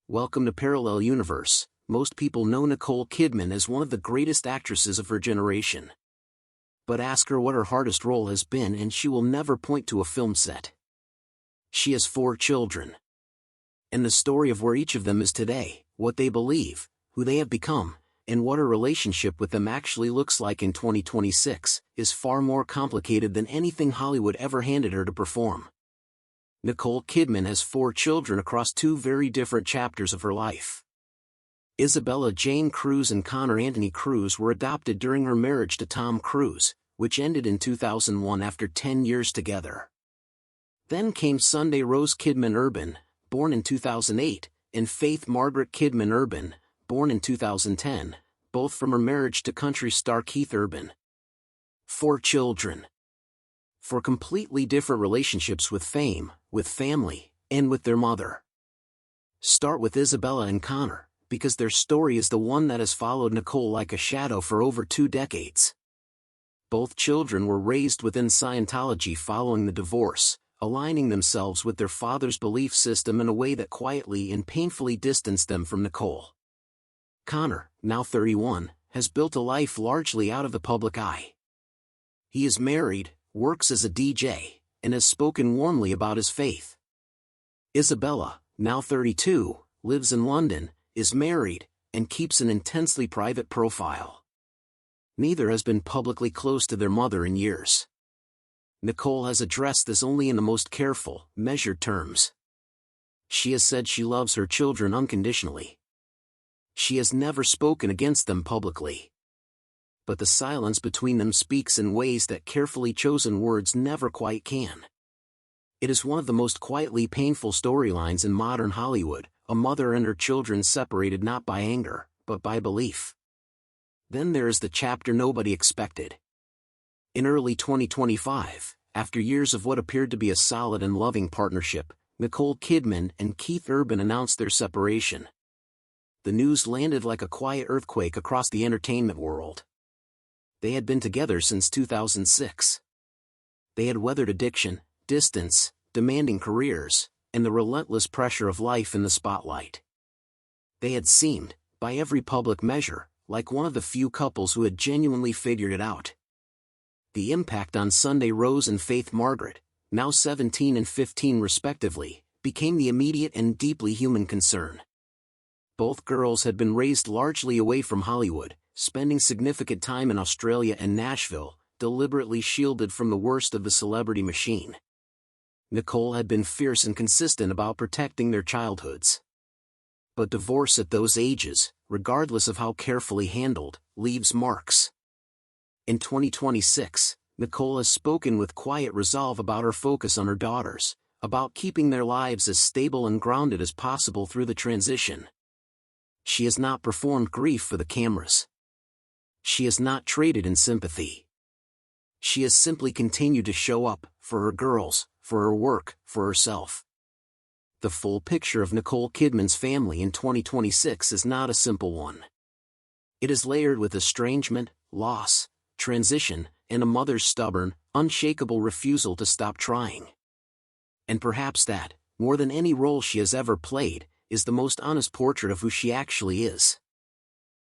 Welcome to Parallel Universe. Most people know Nicole Kidman as one of the greatest actresses of her generation. But ask her what her hardest role has been and she will never point to a film set. She has 4 children. And the story of where each of them is today, what they believe, who they have become, and what her relationship with them actually looks like in 2026, is far more complicated than anything Hollywood ever handed her to perform. Nicole Kidman has 4 children across 2 very different chapters of her life. Isabella Jane Cruz and Connor Anthony Cruz were adopted during her marriage to Tom Cruise, which ended in 2001 after 10 years together. Then came Sunday Rose Kidman Urban, born in 2008, and Faith Margaret Kidman Urban, born in 2010, both from her marriage to country star Keith Urban. 4 children. 4 completely different relationships with fame, with family, and with their mother. Start with Isabella and Connor, because their story is the one that has followed Nicole like a shadow for over 2 decades. Both children were raised within Scientology following the divorce, aligning themselves with their father's belief system in a way that quietly and painfully distanced them from Nicole. Connor, now 31, has built a life largely out of the public eye. He is married, works as a DJ, and has spoken warmly about his faith. Isabella, now 32, lives in London, is married, and keeps an intensely private profile. Neither has been publicly close to their mother in years. Nicole has addressed this only in the most careful, measured terms. She has said she loves her children unconditionally. She has never spoken against them publicly. But the silence between them speaks in ways that carefully chosen words never quite can. It is one of the most quietly painful storylines in modern Hollywood, a mother and her children separated not by anger, but by belief. Then there is the chapter nobody expected. In early 2025, after years of what appeared to be a solid and loving partnership, Nicole Kidman and Keith Urban announced their separation. The news landed like a quiet earthquake across the entertainment world. They had been together since 2006. They had weathered addiction, distance, demanding careers, and the relentless pressure of life in the spotlight. They had seemed, by every public measure, like one of the few couples who had genuinely figured it out. The impact on Sunday Rose and Faith Margaret, now 17 and 15 respectively, became the immediate and deeply human concern. Both girls had been raised largely away from Hollywood, spending significant time in Australia and Nashville, deliberately shielded from the worst of the celebrity machine. Nicole had been fierce and consistent about protecting their childhoods. But divorce at those ages, regardless of how carefully handled, leaves marks. In 2026, Nicole has spoken with quiet resolve about her focus on her daughters, about keeping their lives as stable and grounded as possible through the transition. She has not performed grief for the cameras. She has not traded in sympathy. She has simply continued to show up, for her girls, for her work, for herself. The full picture of Nicole Kidman's family in 2026 is not a simple one. It is layered with estrangement, loss, transition, and a mother's stubborn, unshakable refusal to stop trying. And perhaps that, more than any role she has ever played, is the most honest portrait of who she actually is.